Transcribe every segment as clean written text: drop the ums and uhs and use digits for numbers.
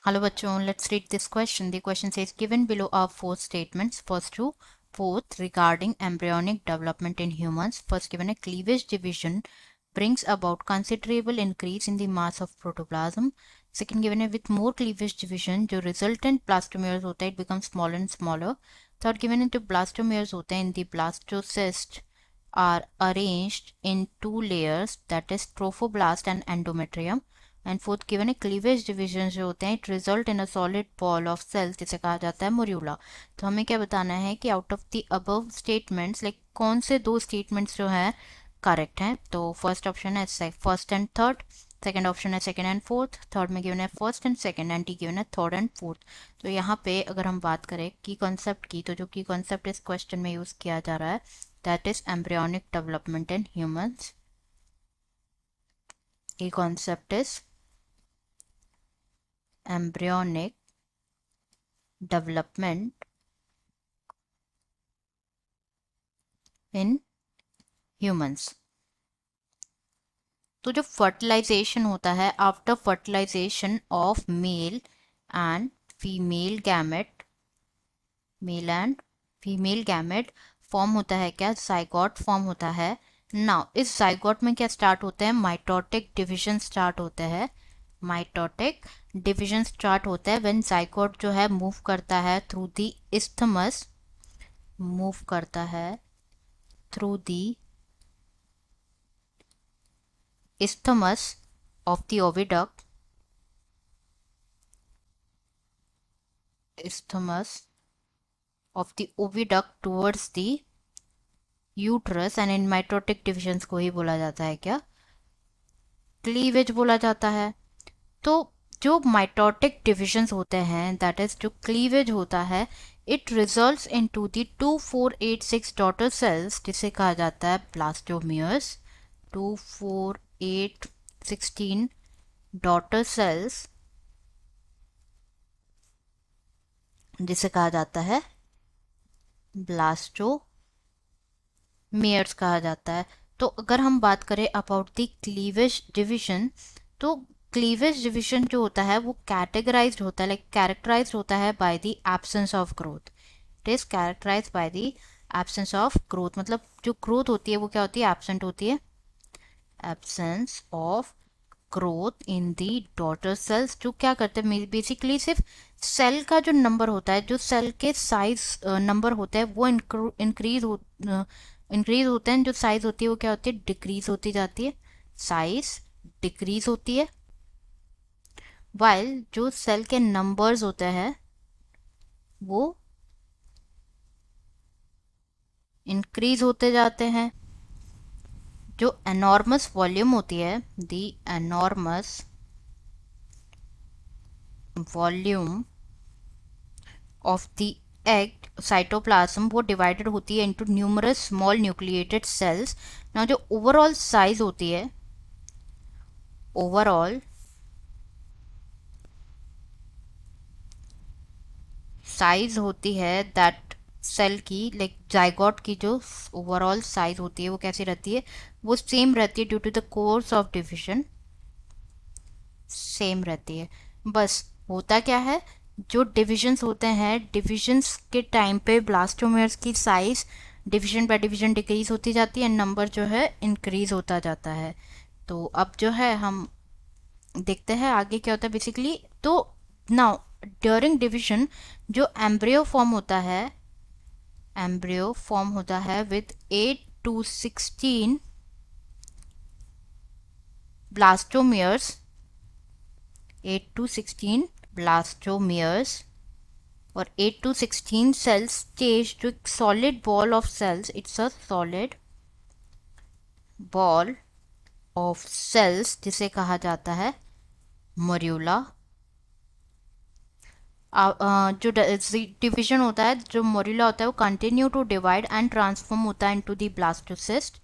Hello bachon, let's read this question. The question says given below are four statements. First to fourth regarding embryonic development in humans. First given a cleavage division brings about considerable increase in the mass of protoplasm. Second given a with more cleavage division जो resultant blastomeres होता है it becomes smaller and smaller. Third given है जो blastomeres होते हैं in the blastocyst are arranged in two layers that is trophoblast and endometrium. And fourth given है cleavage division जो होते हैं it result in a solid ball of cells जिसे कहा जाता है मोर्यूला. तो हमें क्या बताना है कि out of the above statements like कौन से दो स्टेटमेंट्स जो है करेक्ट हैं. तो फर्स्ट ऑप्शन है first and third, second option है सेकेंड एंड फोर्थ, थर्ड में गिवन है first and second and T given है थर्ड एंड फोर्थ. तो यहाँ पे अगर हम बात करें की कॉन्सेप्ट की तो जो की कॉन्सेप्ट इस क्वेश्चन में यूज किया जा रहा है that is embryonic development in humans. Key concept is embryonic development in humans. तो जो फर्टिलाइजेशन होता है after fertilization of male and female gamete, male and female gamete form होता है क्या, जाइगोट फॉर्म होता है. नाउ इस जाइगोट में क्या स्टार्ट होता है, माइटोटिक डिवीजन स्टार्ट होता है. माइटोटिक डिवीजन स्टार्ट होता है व्हेन जाइगोट जो है मूव करता है थ्रू दी इस्थमस, मूव करता है through the isthmus of the oviduct, isthmus of the oviduct towards the uterus. and in mitotic divisions को ही बोला जाता है क्या, क्लीवेज बोला जाता है. तो जो माइटोटिक डिविजन्स होते हैं दैट इज जो क्लीवेज होता है it results into the 2486 daughter cells जिसे कहा जाता है ब्लास्टोमियर्स. 2486 डॉटर सेल्स जिसे कहा जाता है ब्लास्टोमियर्स कहा जाता है. तो अगर हम बात करें अबाउट द क्लीवेज डिविजन तो क्लीवेज डिविजन जो होता है वो कैटेगराइज्ड होता है लाइक कैरेक्टराइज्ड होता है by the absence of growth. It is characterized by the absence of growth. मतलब जो ग्रोथ होती है वो क्या होती है, एब्सेंट होती है. Absence of growth in the daughter cells जो क्या करते हैं बेसिकली सिर्फ सेल का जो नंबर होता है, जो सेल के साइज नंबर होता है वो इंक्रीज होते हैं. जो साइज होती है वो क्या होती है, डिक्रीज होती जाती है, साइज डिक्रीज होती है. वाइल जो सेल के नंबर्स होते हैं वो इंक्रीज होते जाते हैं. जो एनॉर्मस वॉल्यूम होती है, the enormous volume of the egg cytoplasm वो डिवाइडेड होती है into numerous small nucleated cells. ना जो ओवरऑल साइज होती है, ओवरऑल साइज होती है दैट सेल की लाइक जाइगोट की जो ओवरऑल साइज होती है वो कैसी रहती है, वो सेम रहती है due to the course of division, same रहती है. बस होता क्या है, जो डिविजन्स होते हैं डिविजन्स के टाइम पे ब्लास्टोमेयर्स की size division by division decrease होती जाती है एंड नंबर जो है इंक्रीज होता जाता है. तो अब जो है हम देखते हैं आगे क्या होता है बेसिकली. तो नाउ ड्यूरिंग डिवीजन जो एम्ब्रियो फॉर्म होता है, एम्ब्रियो फॉर्म होता है with 8 to 16 blastomeres, 8 to 16 blastomeres और 8 to 16 सेल्स स्टेज जो एक solid ball of cells, it's a solid ball of cells जिसे कहा जाता है मोर्यूला. जो डिवीजन होता है जो मोर्यूला होता है वो continue to divide and transform होता है इनटू द ब्लास्टोसिस्ट.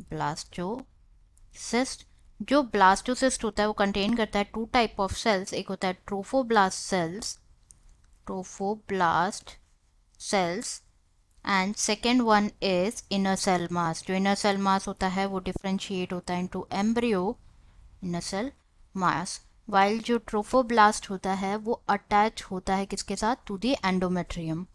ब्लास्टोसिस्ट जो ब्लास्टोसिस्ट होता है वो कंटेन करता है टू टाइप ऑफ सेल्स. एक होता है trophoblast cells, trophoblast cells and second one is inner cell mass. जो इनर सेल मास होता है वो डिफ्रेंशिएट होता है into embryo inner cell mass. While जो ट्रोफोब्लास्ट होता है वो अटैच होता है किसके साथ, टू दी एंडोमेट्रियम।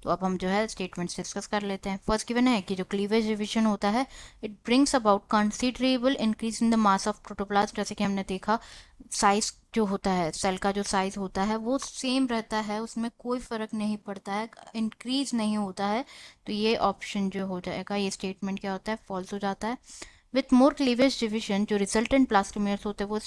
तो अब हम जो है स्टेटमेंट्स डिस्कस कर लेते हैं। फर्स्ट गिवन है कि जो क्लीवेज डिवीजन होता है it brings about considerable increase in the mass of protoplast. जैसे कि हमने देखा साइज जो होता है, सेल का जो साइज होता है वो सेम रहता है, उसमें कोई फर्क नहीं पड़ता है, इंक्रीज नहीं होता है। तो ये ऑप्शन जो हो जाएगा, ये स्टेटमेंट क्या होता है, फॉल्स हो जाता है। विथ मोर क्लीवेज डिवीजन जो रिजल्टेंट प्लास्टोमियर्स होते हैं वो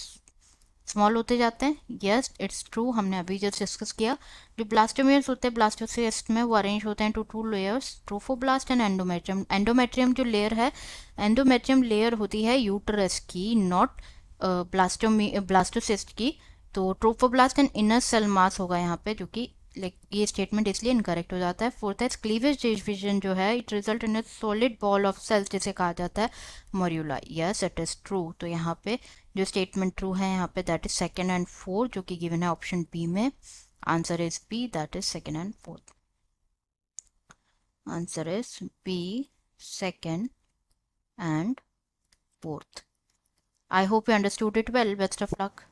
स्मॉल होते जाते हैं। यस इट्स ट्रू, हमने अभी जस्ट डिस्कस किया। जो ब्लास्टोमियर्स होते हैं ब्लास्टोसिस्ट में वो अरेंज होते हैं to two layers, trophoblast and endometrium. Endometrium जो लेयर है, एंडोमेट्रियम लेयर होती है यूटरस की, नॉट ब्लास्टोसिस्ट की। तो trophoblast and inner cell mass होगा यहाँ पे, जो कि लाइक ये स्टेटमेंट इसलिए इनकरेक्ट हो जाता है। फोर्थ है क्लीवेज डिवीजन जो है it result in solid ball of cells जिसे कहा जाता है morula. Yes it is true. तो यहाँ पे जो स्टेटमेंट ट्रू है यहाँ पे that is second and fourth, जो कि गिवन है ऑप्शन बी में। Answer is B, that is second and fourth. Answer is B, second and fourth. I hope you understood it well. Best of luck.